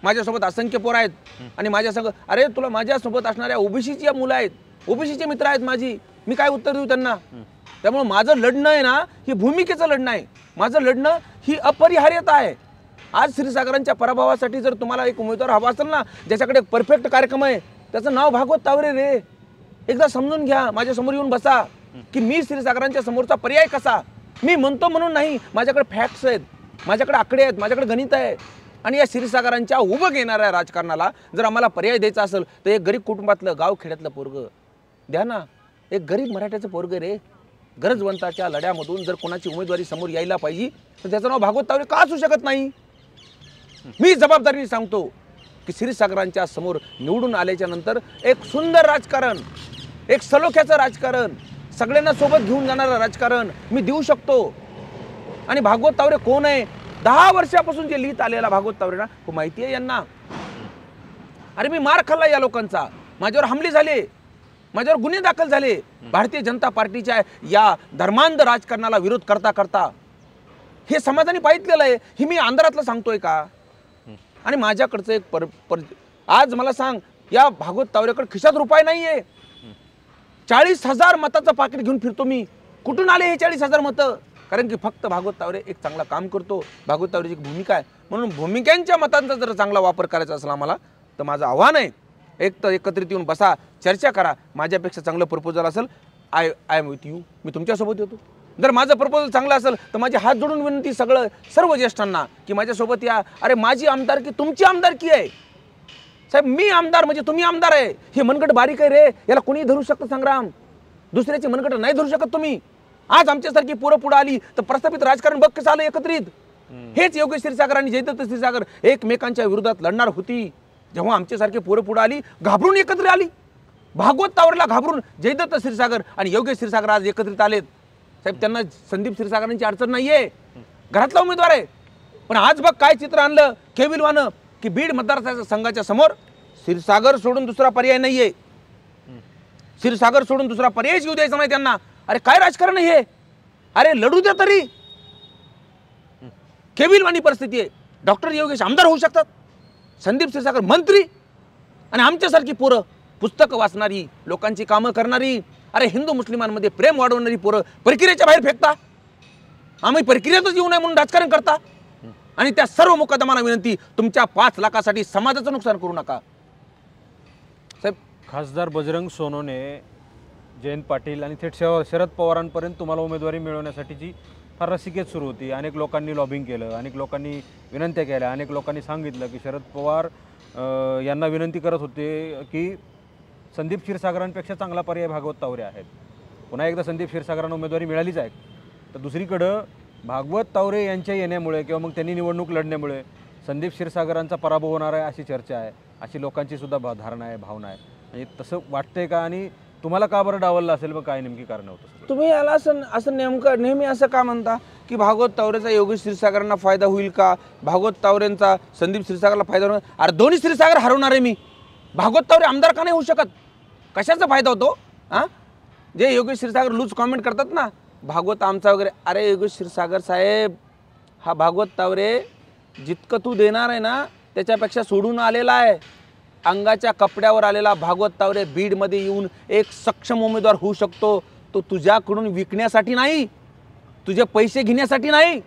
माझ्यासोबत असंख्य पोरं आहेत आणि माझ्या संग अरे तुला माझ्यासोबत असणाऱ्या ओबीसीची मुलं आहेत, ओबीसीचे मित्र आहेत माझी. मी काय उत्तर देऊ त्यांना? त्यामुळे माझं लढणं आहे ना ही भूमिकेचं लढणं आहे. माझं लढणं ही अपरिहार्यता आहे. आज क्षीरसागरांच्या पराभवासाठी जर तुम्हाला एक उमेदवार हवा असेल ना ज्याच्याकडे परफेक्ट कार्यक्रम आहे त्याचं नाव भागवत तावरे रे. एकदा समजून घ्या, माझ्यासमोर येऊन बसा की मी क्षीरसागरांच्या समोरचा पर्याय कसा. मी म्हणतो म्हणून नाही, माझ्याकडे फॅक्ट्स आहेत, माझ्याकडे आकडे आहेत, माझ्याकडे गणित आहे. आणि या क्षीरसागरांच्या उभं घेणाऱ्या राजकारणाला जर आम्हाला पर्याय द्यायचा असेल तर एक गरीब कुटुंबातलं गाव खेड्यातलं पोरग द्या ना. एक गरीब मराठ्याचं पोरग रे. गरजवंताच्या लढ्यामधून जर कोणाची उमेदवारी समोर यायला पाहिजे तर त्याचं नाव भागवत तावरे का असू शकत नाही? मी जबाबदारीने सांगतो की क्षीरसागरांच्या समोर निवडून आल्याच्या नंतर एक सुंदर राजकारण, एक सलोख्याचं राजकारण, सगळ्यांना सोबत घेऊन जाणारं राजकारण मी देऊ शकतो. आणि भागवत तावरे कोण आहे? 10 वर्षापासून जे लिहित आलेला भागवत तावरे ना हो माहिती आहे यांना. अरे मी मार खाल्ला या लोकांचा, माझ्यावर हमले झाले, माझ्यावर गुन्हे दाखल झाले. भारतीय जनता पार्टीच्या या धर्मांध राजकारणाला विरोध करता करता हे समाजाने पाहितलेलं आहे. हे मी अंधारातलं सांगतोय का? आणि माझ्याकडचं एक आज मला सांग, या भागवत तावरेकडे खिशात रुपये नाहीये. 40,000 मताचं पाकिट घेऊन फिरतो मी. कुठून आले हे 40,000 मतं? कारण की फक्त भागवत तावरे एक चांगला काम करतो. भागवत तावरेची एक भूमिका आहे. म्हणून भूमिकांच्या मतांचा जर चांगला वापर करायचा असला मला तर माझं आव्हान आहे, एक तर एकत्रित येऊन बसा, चर्चा करा. माझ्यापेक्षा चांगलं प्रपोजल असेल आय एम विथ यू, मी तुमच्यासोबत येतो. जर माझं प्रपोजल चांगलं असेल तर माझे हात जोडून विनंती सर्व ज्येष्ठांना की माझ्यासोबत या. अरे माझी आमदारकी तुमची आमदारकी आहे साहेब. मी आमदार म्हणजे तुम्ही आमदार आहे. हे मनगट बारीक आहे रे, याला कोणी धरू शकतं संग्राम. दुसऱ्याची मनगट नाही धरू शकत तुम्ही. आज आमच्यासारखी पोरं पुढे आली तर प्रस्थापित राजकारण बघ कसं आलं एकत्रित. हेच योगेश क्षीरसागर आणि जयदत्त क्षीरसागर एकमेकांच्या विरोधात लढणार होती. जेव्हा आमच्यासारखी पोरं पुढे आली घाबरून एकत्र आली. भागवत तावरेला घाबरून जयदत्त क्षीरसागर आणि योगेश क्षीरसागर आज एकत्रित आलेत. साहेब त्यांना संदीप क्षीरसागरांची अडचण नाहीये, घरातला उमेदवार आहे. पण आज बघ काय चित्र आणलं केविलवानं की बीड मतदारसंघाच्या समोर क्षीरसागर सोडून दुसरा पर्याय नाहीये. क्षीरसागर सोडून दुसरा पर्यायच येऊ द्यायचा नाही त्यांना. अरे काय राजकारण हे? अरे लढू द्या तरी. केविलवाणी परिस्थिती आहे. डॉक्टर योगेश आमदार होऊ शकतात, संदीप क्षीरसागर मंत्री, आणि आमच्यासारखी पोरं पुस्तकं वाचणारी, लोकांची कामं करणारी, अरे हिंदू मुस्लिमांमध्ये प्रेम वाढवणारी पोरं प्रक्रियेच्या बाहेर फेकता. आम्ही प्रक्रियेतच येऊ नये म्हणून राजकारण करता. आणि त्या सर्व मुकदमांना विनंती, तुमच्या 5 लाखासाठी समाजाचं नुकसान करू नका. साहेब खासदार बजरंग सोनवणे, जयंत पाटील आणि थेट शरद पवारांपर्यंत तुम्हाला उमेदवारी मिळवण्यासाठीची फार रसिकेत सुरू होती. अनेक लोकांनी लॉबिंग केलं, अनेक लोकांनी विनंत्या केल्या, अनेक लोकांनी सांगितलं की शरद पवार यांना विनंती करत होते की संदीप क्षीरसागरांपेक्षा चांगला पर्याय भागवत तावरे आहेत. पुन्हा एकदा संदीप क्षीरसागरांना उमेदवारी मिळालीच आहे. तर दुसरीकडं भागवत तावरे यांच्या येण्यामुळे किंवा मग त्यांनी निवडणूक लढण्यामुळे संदीप क्षीरसागरांचा पराभव होणार आहे अशी चर्चा आहे, अशी लोकांची सुद्धा धारणा आहे, भावना आहे. म्हणजे तसं वाटतंय का? आणि तुम्हाला का बरं डावललं असेल, मग काय नेमकी कारण होतं? तुम्ही याला असं नेहमी असं का म्हणता की भागवत तावरेचा योगेश क्षीरसागरांना फायदा होईल का, भागवत तावरेंचा संदीप क्षीरसागरला फायदा होणार? अरे दोन्ही क्षीरसागर हरवणार आहे मी. भागवत तावरे आमदार का नाही होऊ शकत? कशाचा फायदा होतो? जे योगेश क्षीरसागर लूज कॉमेंट करतात ना, भागवत आमचा वगैरे. अरे योगेश क्षीरसागर साहेब, हा भागवत तावरे जितकं तू देणार आहे ना त्याच्यापेक्षा सोडून आलेला आहे. अंगाच्या कपड्यावर आलेला भागवत तावरे बीडमध्ये येऊन एक सक्षम उमेदवार होऊ शकतो. तो तुझ्याकडून विकण्यासाठी नाही, तुझे पैसे घेण्यासाठी नाही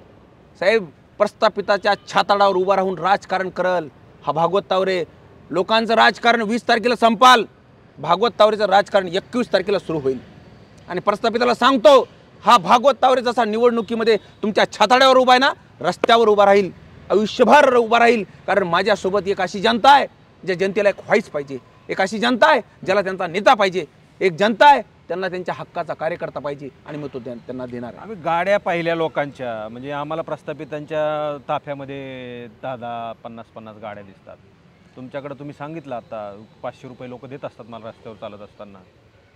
साहेब. प्रस्थापिताच्या छाताडावर उभा राहून राजकारण करल हा भागवत तावरे. लोकांचं राजकारण 20 तारखेला संपाल, भागवत तावरेचं राजकारण 21 तारखेला सुरू होईल. आणि प्रस्थापिताला सांगतो, हा भागवत तावरे जसा निवडणुकीमध्ये तुमच्या छाताड्यावर उभा आहे ना, रस्त्यावर उभा राहील, आयुष्यभर उभा राहील. कारण माझ्यासोबत एक अशी जनता आहे ज्या जनतेला एक व्हाईस पाहिजे, एक अशी जनता आहे ज्याला त्यांचा नेता पाहिजे, एक जनता आहे त्यांना त्यांच्या हक्काचा कार्यकर्ता पाहिजे आणि मग तो त्यांना देणार आहे. आम्ही गाड्या पाहिल्या लोकांच्या, म्हणजे आम्हाला प्रस्थापितांच्या ताफ्यामध्ये 10-10, 50-50 गाड्या दिसतात. तुमच्याकडे तुम्ही सांगितलं आता 500 रुपये लोक देत असतात मला रस्त्यावर चालत असताना.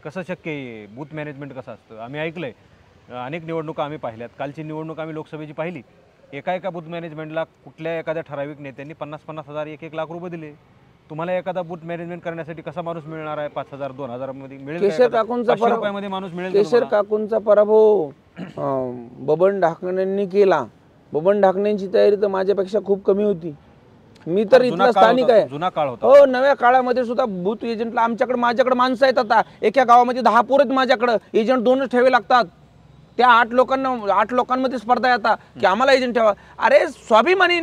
कसं शक्य आहे? बूथ मॅनेजमेंट कसं असतं? आम्ही ऐकलं आहे, अनेक निवडणुका आम्ही पाहिल्यात. कालची निवडणूक आम्ही लोकसभेची पाहिली. एका बूथ मॅनेजमेंटला कुठल्या एखाद्या ठराविक नेत्यांनी 50-50 हजार, 1-1 लाख रुपये दिले. तुम्हाला एखादा बूथ मॅनेजमेंट करण्यासाठी कसा माणूस मिळणार आहे? 5,000, 2,000 मध्ये मिळेल? केशर काकूंचा रुपयामध्ये माणूस मिळेल? केशर काकूंचा पराभव बबन ढाकणेंनी केला. बबन ढाकणेंची तयारी तर माझ्यापेक्षा खूप कमी होती. मी तर इथला स्थानिक आहे. जुना काळ होता. हो, नव्या काळामध्ये सुद्धा बूथ एजंटला माझ्याकडे माणसं आहेत. आता एका गावामध्ये 10 पोरं आहेत माझ्याकडे. एजंट 2च ठेवे लागतात. त्या 8 लोकांमध्ये स्पर्धा आहे आता की आम्हाला एजंट ठेवा. अरे स्वाभिमानी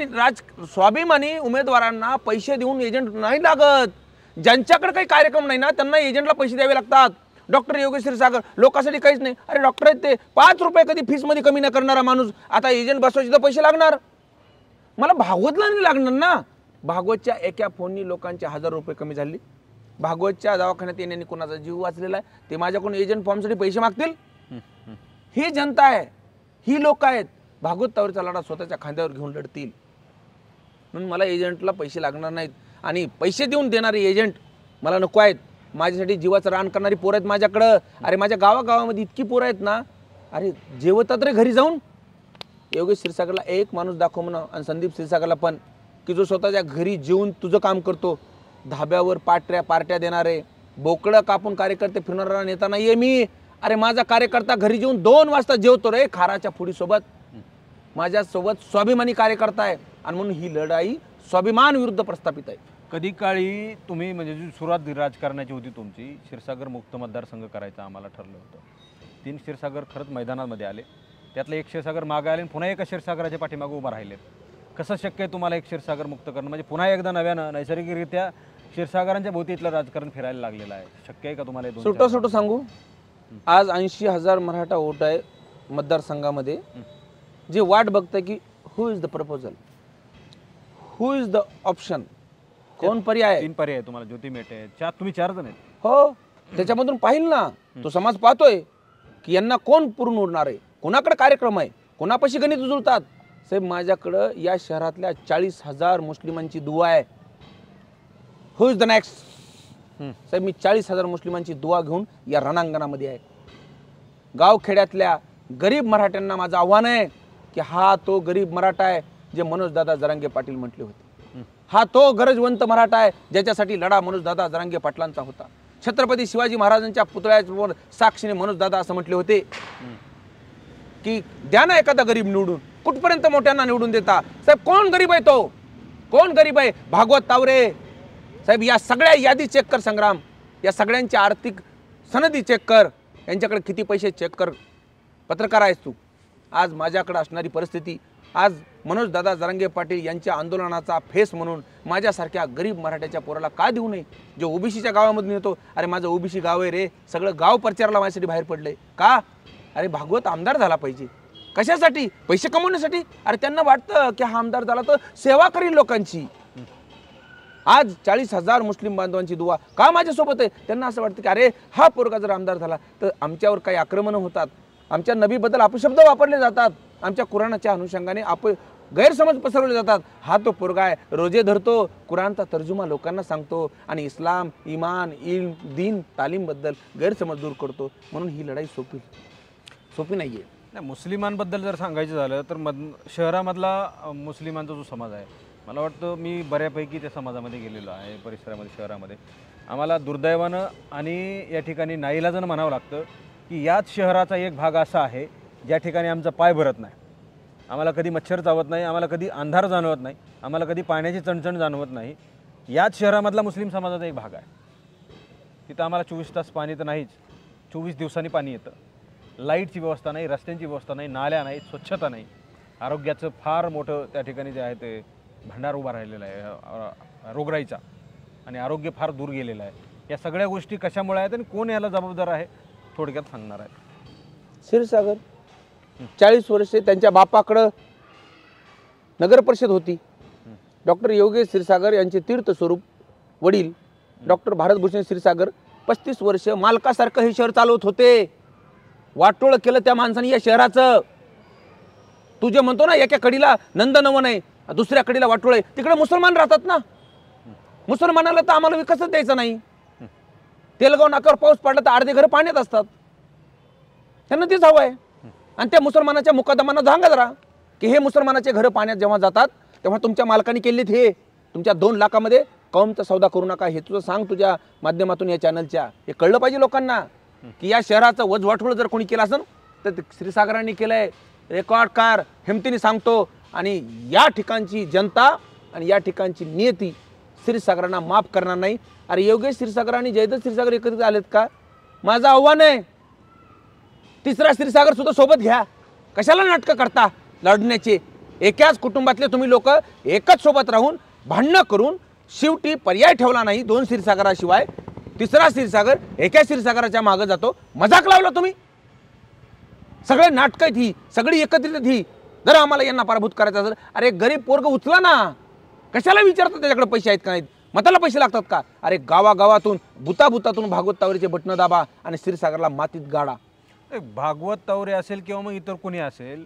उमेदवारांना पैसे देऊन एजंट नाही लागत. ज्यांच्याकडे काही कार्यक्रम नाही ना त्यांना एजंटला पैसे द्यावे लागतात. डॉक्टर योगेश क्षीरसागर लोकांसाठी काहीच नाही. अरे डॉक्टर आहेत ते, 5 रुपये कधी फीसमध्ये कमी न करणारा माणूस. आता एजंट बसवायचे तर पैसे लागणार. मला भागवतला नाही लागणार ना. भागवतच्या एका फोननी लोकांचे 1000 रुपये कमी झाले. भागवतच्या दवाखान्यात येण्याने कोणाचा जीव वाचलेला आहे. ते माझ्याकडून एजंट फॉर्मसाठी पैसे मागतील? ही जनता आहे, ही लोक आहेत. भागवत तावरेचा लढा स्वतःच्या खांद्यावर घेऊन लढतील. म्हणून मला एजंटला पैसे लागणार नाहीत. आणि पैसे देऊन देणारे एजंट मला नको आहेत. माझ्यासाठी जीवाचं रान करणारी पोरं आहेत माझ्याकडं. अरे माझ्या गावागावामध्ये इतकी पोरं आहेत ना. अरे जेवतात रे घरी जाऊन. योगेश क्षीरसागरला एक माणूस दाखव म्हणा, आणि संदीप क्षीरसागरला पण, की जो स्वतःच्या घरी जेवून तुझं काम करतो. धाब्यावर पार्ट्या देणारे, बोकडं कापून कार्यकर्ते फिरणारा नेता नाहीये मी. अरे माझा कार्यकर्ता घरी जेवून 2 वाजता जेवतो रे खाराच्या फुडीसोबत. माझ्यासोबत स्वाभिमानी कार्यकर्ता आहे. आणि म्हणून ही लढाई स्वाभिमान विरुद्ध प्रस्थापित आहे. कधी काळी तुम्ही, म्हणजे जी सुरुवात राजकारणाची होती तुमची, क्षीरसागर मुक्त मतदारसंघ करायचं आम्हाला ठरलं होतं. 3 क्षीरसागर खरंच मैदानामध्ये आले. त्यातलं एक क्षीरसागर मागे आले आणि पुन्हा एका क्षीरसागराच्या पाठीमागे उभा राहिलेत. कसं शक्य आहे तुम्हाला एक क्षीरसागर मुक्त करणं? म्हणजे पुन्हा एकदा नव्यानं नैसर्गिकरित्या क्षीरसागरांच्या भोवती इथलं राजकारण फिरायला लागलेलं आहे. शक्य आहे का तुम्हाला? छोटं सांगू, आज 80,000 मराठा वोट आहे मतदारसंघामध्ये. जे वाट बघतं की who is the proposal, who is the option, कोण पर्याय. 3 पर्याय तुम्हाला. ज्योती मेटे, तुम्ही 4 जण आहेत. हो, त्याच्यामधून पाहिल ना, तो समाज पाहतोय की यांना कोण पुरून उरणार आहे, कोणाकडे कार्यक्रम आहे, कोणापाशी गणित जुळतात. साहेब माझ्याकडं या शहरातल्या 40,000 मुस्लिमांची दुआ आहे. हु इज द नेक्स्ट. साहेब मी 40,000 मुस्लिमांची दुआ घेऊन या रणांगणामध्ये आहे. गावखेड्यातल्या गरीब मराठ्यांना माझं आव्हान आहे की हा तो गरीब मराठा आहे जे मनोजदादा जरांगे पाटील म्हटले होते. हा तो गरजवंत मराठा आहे ज्याच्यासाठी लढा मनोजदादा जरांगे पाटलांचा होता. छत्रपती शिवाजी महाराजांच्या पुतळ्यावर साक्षीने मनोजदादा असं म्हटले होते की द्या ना एखादा गरीब निवडून. कुठपर्यंत मोठ्यांना निवडून देता? साहेब कोण गरीब आहे तो? कोण गरीब आहे? भागवत तावरे साहेब, या सगळ्या यादी चेक कर संग्राम. या सगळ्यांच्या आर्थिक सनदी चेक कर. यांच्याकडे किती पैसे चेक कर. पत्रकार आहेस तू. आज माझ्याकडे असणारी परिस्थिती, आज मनोजदादा जरांगे पाटील यांच्या आंदोलनाचा फेस म्हणून माझ्यासारख्या गरीब मराठ्याच्या पोराला का देऊ नये? जो ओबीसीच्या गावामधून येतो, अरे माझं ओबीसी गाव आहे रे, सगळं गाव प्रचाराला माझ्यासाठी बाहेर पडलंय का? अरे भागवत आमदार झाला पाहिजे. कशासाठी? पैसे कमवण्यासाठी. अरे त्यांना वाटतं की हा आमदार झाला तर सेवा करील लोकांची. आज 40,000 मुस्लिम बांधवांची दुआ का माझ्यासोबत आहे? त्यांना असं वाटतं की अरे हा पोरगा जर आमदार झाला तर आमच्यावर काही आक्रमणं होतात, आमच्या नबीबद्दल अपशब्द वापरले जातात, आमच्या कुराणाच्या अनुषंगाने गैरसमज पसरवले जातात. हा तो पोरगा आहे, रोजे धरतो, कुराणचा तर्जुमा लोकांना सांगतो आणि इस्लाम, इमान, इल्म, दीन, तालीमबद्दल गैरसमज दूर करतो. म्हणून ही लढाई सोपी नाही आहे. नाही, मुस्लिमांबद्दल जर सांगायचं झालं तर शहरामधला मुस्लिमांचा जो समाज आहे, मला वाटतं मी बऱ्यापैकी त्या समाजामध्ये गेलेलो आहे, परिसरामध्ये, शहरामध्ये. आम्हाला दुर्दैवानं आणि या ठिकाणी नाईलाजानं म्हणावं लागतं की याच शहराचा एक भाग असा आहे ज्या ठिकाणी आमचा पाय भरत नाही. आम्हाला कधी मच्छर चावत नाही, आम्हाला कधी अंधार जाणवत नाही, आम्हाला कधी पाण्याची चणचण जाणवत नाही. याच शहरामधला मुस्लिम समाजाचा एक भाग आहे. तिथं आम्हाला 24 तास पाणी तर नाहीच, 24 दिवसांनी पाणी येतं. लाईटची व्यवस्था नाही, रस्त्यांची व्यवस्था नाही, नाल्या नाही, स्वच्छता नाही. आरोग्याचं फार मोठं त्या ठिकाणी जे आहे ते भंडार उभा राहिलेला आहे रोगराईचा, आणि आरोग्य फार दूर गेलेलं आहे. या सगळ्या गोष्टी कशामुळे आहेत आणि कोण याला जबाबदार आहे थोडक्यात सांगणार आहे. क्षीरसागर 40 वर्षे त्यांच्या बापाकडं नगर परिषद होती. डॉक्टर योगेश क्षीरसागर यांचे तीर्थस्वरूप वडील डॉक्टर भारतभूषण क्षीरसागर 35 वर्ष मालकासारखं हे शहर चालवत होते. वाटोळ केलं त्या माणसाने या शहराचं. तू जे म्हणतो ना एका कडीला नंदनवन आहे, दुसऱ्या कडीला वाटोळ आहे, तिकडे मुसलमान राहतात ना. मुसलमानाला तर आम्हाला विकासच द्यायचा नाही. तेलगाव नाक्यावर पाऊस पडला तर अर्धे घरं पाण्यात असतात. त्यांना तेच हवं आहे. आणि त्या मुसलमानाच्या मुकादमांना सांगा जरा की हे मुसलमानाचे घरं पाण्यात जेव्हा जातात तेव्हा तुमच्या मालकाने केलेत हे तुमच्या 2 लाखामध्ये कौमचा सौदा करू नका. हे तुझं सांग तुझ्या माध्यमातून या चॅनलच्या. हे कळलं पाहिजे लोकांना की या शहराचं वजवाटोळ जर कोणी केलं असेल तर ते क्षीरसागरांनी केलंय. रेकॉर्ड कार हिमतीने सांगतो. आणि या ठिकाणची जनता आणि या ठिकाणची नियती क्षीरसागरांना माफ करणार नाही. अरे योगेश क्षीरसागर आणि जयदत्त क्षीरसागर एकत्रित आलेत का? माझं आव्हान आहे, तिसरा क्षीरसागर सुद्धा सोबत घ्या. कशाला नाटकं करता लढण्याचे? एकाच कुटुंबातले तुम्ही लोक एकच सोबत राहून भांडणं करून शेवटी पर्याय ठेवला नाही 2 क्षीरसागराशिवाय. तिसरा क्षीरसागर एका क्षीरसागराच्या मागे जातो. मजाक लावला तुम्ही. सगळे नाटकं आहेत ही, सगळी एकत्रित आहेत ही. जर आम्हाला यांना पराभूत करायचं असेल, अरे गरीब पोरग उचला ना. कशाला विचारतात त्याच्याकडे पैसे आहेत का नाहीत? मताला पैसे लागतात का? अरे गावागावातून बुताबुतातून भागवत तावरेचे बटणं दाबा आणि क्षीरसागरला मातीत गाडा. भागवत तावरे असेल किंवा मग इतर कोणी असेल,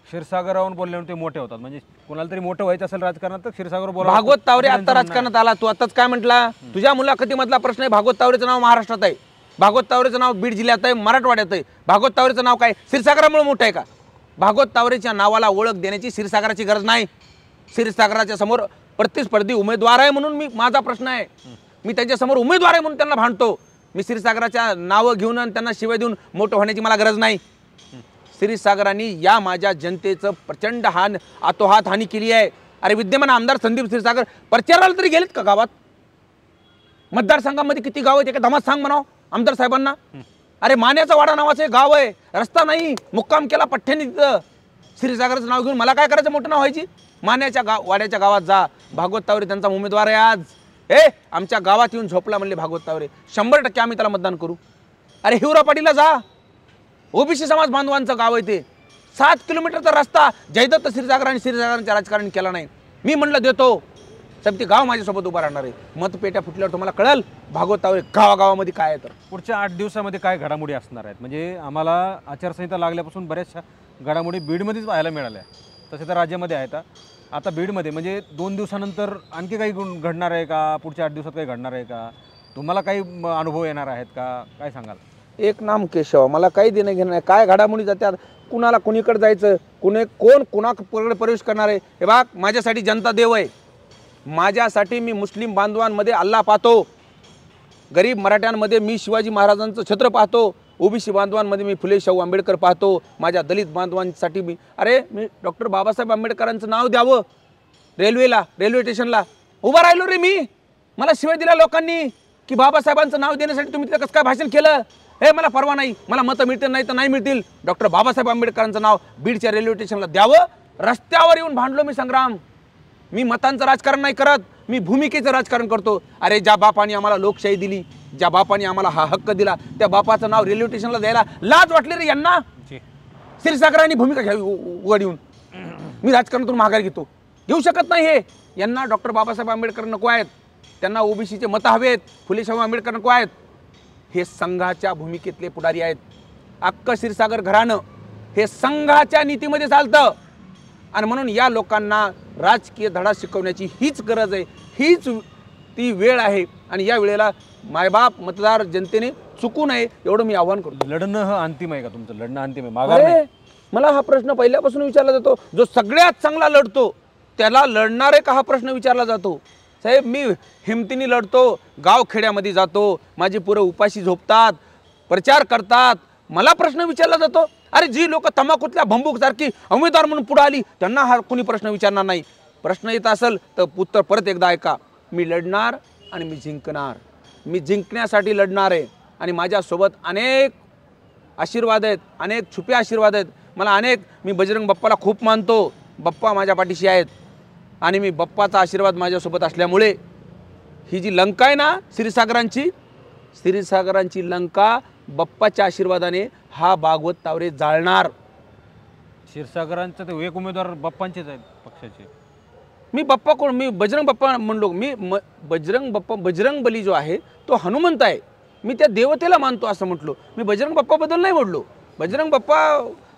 क्षीरसागरावरून बोलल्यावर ते मोठे होतात. म्हणजे कोणाला तरी मोठं व्हायचं असेल राजकारणात तर क्षीरसागर बोला. भागवत तावरे आता राजकारणात आला, तू आताच काय म्हटला? तुझ्या मुलाखतीमधला प्रश्न आहे भागवत तावरेचं नाव महाराष्ट्रात आहे, भागवत तावरेचं नाव बीड जिल्ह्यात आहे, मराठवाड्यात आहे. भागवत तावरेचं नाव काय क्षीरसागरामुळे मोठं आहे का? भागवत तावरेच्या नावाला ओळख देण्याची क्षीरसागराची गरज नाही. क्षीरसागराच्या समोर प्रतिस्पर्धी उमेदवार आहे म्हणून माझा प्रश्न आहे. मी त्यांच्या समोर उमेदवार आहे म्हणून त्यांना भांडतो. मी क्षीरसागराच्या नावं घेऊन आणि त्यांना शिवाय देऊन मोठं होण्याची मला गरज नाही. क्षीरसागरांनी या माझ्या जनतेचं प्रचंड आतोहात हानी केली आहे. अरे विद्यमान आमदार संदीप क्षीरसागर प्रचाराला तरी गेलेत का गावात? मतदारसंघामध्ये किती गाव आहेत एका धमात सांग म्हणाव आमदार साहेबांना. अरे मान्याचा वाडा नावाचं गाव आहे, रस्ता नाही, मुक्काम केला पठ्ठ्याने तिथं. क्षीरसागरचं नाव घेऊन मला काय करायचं मोठं नाव व्हायची? मान्याच्या वाड्याच्या गावात जा. भागवत तावरे त्यांचा उमेदवार आहे आज. आमच्या गावात येऊन झोपला म्हणले भागवत तावरे, 100% आम्ही त्याला मतदान करू. अरे हिवरा पाटीला जा, ओबीसी समाज बांधवांचं गाव आहे ते. 7 किलोमीटरचा रस्ता जयदत्त क्षीरसागर आणि क्षीरसागरांच्या राजकारणी केला नाही. मी म्हणलं देतो साहेब, ते गाव माझ्यासोबत उभं राहणार आहे. मतपेट्या फुटल्यावर तुम्हाला कळेल भागवत तावरे गावागावामध्ये काय आहे. तर पुढच्या 8 दिवसामध्ये काय घडामोडी असणार आहेत? म्हणजे आम्हाला आचारसंहिता लागल्यापासून बऱ्याचशा घडामोडी बीडमध्येच पाहायला मिळाल्या. तसे तर राज्यामध्ये आहेत. आता बीडमध्ये म्हणजे 2 दिवसानंतर आणखी काही घडणार आहे का? पुढच्या 8 दिवसात काही घडणार आहे का? तुम्हाला काही अनुभव येणार आहेत का? काय सांगाल? एक नाम केशव, मला काही देणं घेणं नाही. काय घडामोडी जात्यात, कुणाला कोणीकडे जायचं, कोण कुणाकडे प्रवेश करणार आहे. हे बघ, माझ्यासाठी जनता देव आहे. माझ्यासाठी मी मुस्लिम बांधवांमध्ये अल्लाह पाहतो, गरीब मराठ्यांमध्ये मी शिवाजी महाराजांचं छत्र पाहतो, ओबीसी बांधवांमध्ये मी फुले शाहू आंबेडकर पाहतो, माझ्या दलित बांधवांसाठी मी मी डॉक्टर बाबासाहेब आंबेडकरांचं नाव द्यावं रेल्वे स्टेशनला उभा राहिलो रे मी. मला शिवाय दिला लोकांनी की बाबासाहेबांचं नाव देण्यासाठी तुम्ही तिथं कसं काय भाषण केलं? मला परवा नाही, मला मतं मिळतील नाही तर नाही मिळतील. डॉक्टर बाबासाहेब आंबेडकरांचं नाव बीडच्या रेल्वे स्टेशनला द्यावं. रस्त्यावर येऊन भांडलो मी. संग्राम, मी मतांचं राजकारण नाही करत, मी भूमिकेचं राजकारण करतो. अरे ज्या बापाने आम्हाला लोकशाही दिली, ज्या बापाने आम्हाला हा हक्क दिला, त्या बापाचं नाव रेल्वे स्टेशनला द्यायला लाज वाटली रे यांना. क्षीरसागरांनी भूमिका घ्यावी उघड येऊन. मी राजकारणातून माघार घेऊ शकत नाही. हे यांना डॉक्टर बाबासाहेब आंबेडकर नको आहेत, त्यांना ओबीसीचे मतं हवेत, फुले शाहू आंबेडकर नको आहेत. हे संघाच्या भूमिकेतले पुढारी आहेत. अख्ख क्षीरसागर घराणं हे संघाच्या नीतीमध्ये चालतं. आणि म्हणून या लोकांना राजकीय धडा शिकवण्याची हीच गरज आहे, हीच ती वेळ आहे. आणि या वेळेला मायबाप मतदार जनतेने चुकू नये एवढं मी आव्हान करतो. लढणं हा अंतिम आहे का तुमचं? लढणं अंतिम आहे, माघार नाही? मला हा प्रश्न पहिल्यापासून विचारला जातो. जो सगळ्यात चांगला लढतो त्याला लढणार आहे का हा प्रश्न विचारला जातो. साहेब, मी हिमतीने लढतो, गावखेड्यामध्ये जातो, माझी पुरं उपाशी झोपतात, प्रचार करतात, मला प्रश्न विचारला जातो. अरे जी लोक तंबाखूतल्या भंबूकसारखी उमेदवार म्हणून पुढे आली त्यांना हा कोणी प्रश्न विचारणार नाही. प्रश्न येत असेल तर उत्तर परत एकदा ऐका. मी लढणार आणि मी जिंकणार. मी जिंकण्यासाठी लढणार आहे. आणि माझ्यासोबत अनेक आशीर्वाद आहेत, अनेक छुपे आशीर्वाद आहेत. मी बजरंग बाप्पाला खूप मानतो. बाप्पा माझ्या पाठीशी आहेत आणि मी बाप्पाचा आशीर्वाद माझ्यासोबत असल्यामुळे ही जी लंका आहे ना क्षीरसागरांची लंका बाप्पाच्या आशीर्वादाने हा भागवत तावरे जाळणार. क्षीरसागरांचं ते एक उमेदवार बाप्पांचेच आहेत पक्षाचे. मी बजरंग बाप्पा म्हणलो. बजरंग बली जो आहे तो हनुमंत आहे. मी त्या देवतेला मानतो असं म्हटलो. मी बजरंग बाप्पाबद्दल नाही बोललो. बजरंग बाप्पा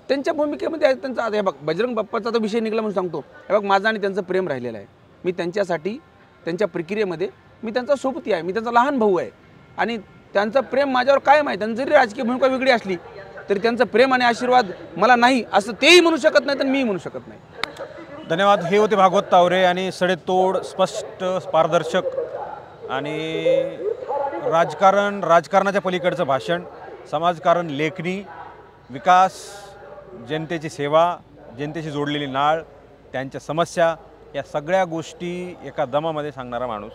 त्यांच्या भूमिकेमध्ये आहे. त्यांचा आता हे बघ, बजरंग बाप्पाचा तर विषय निघाला म्हणून सांगतो. हे बघ, माझं आणि त्यांचं प्रेम राहिलेलं आहे. मी त्यांच्यासाठी त्यांच्या प्रक्रियेमध्ये मी त्यांचा सोबती आहे. मी त्यांचा लहान भाऊ आहे आणि त्यांचं प्रेम माझ्यावर कायम आहे. त्यांची जरी राजकीय भूमिका वेगळी असली तरी त्यांचं प्रेम आणि आशीर्वाद मला नाही असं तेही म्हणू शकत नाही तर मी म्हणू शकत नाही. धन्यवाद. हे होते भागवत तावरे आणि सडेतोड, स्पष्ट, पारदर्शक आणि राजकारणाच्या पलीकडचं भाषण, समाजकारण, लेखणी, विकास, जनतेची सेवा, जनतेशी जोडलेली नाळ, त्यांच्या समस्या, या सगळ्या गोष्टी एका दमामध्ये सांगणारा माणूस.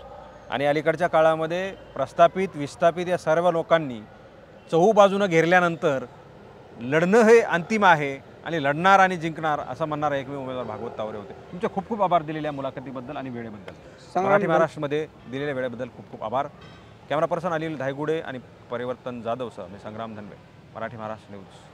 आणि अलीकडच्या काळामध्ये प्रस्थापित विस्थापित या सर्व लोकांनी चहूबाजूनं घेरल्यानंतर लढणं हे अंतिम आहे आणि लढणार आणि जिंकणार असं म्हणणारा एकमेव उमेदवार भागवत तावरे होते. तुमचे खूप खूप आभार दिलेल्या मुलाखतीबद्दल आणि वेळेबद्दल. मराठी महाराष्ट्रामध्ये दिलेल्या वेळेबद्दल खूप खूप आभार. कॅमेरा पर्सन अनिल धायगुडे आणि परिवर्तन जाधवसह मी संग्राम धनवे, मराठी महाराष्ट्र न्यूज.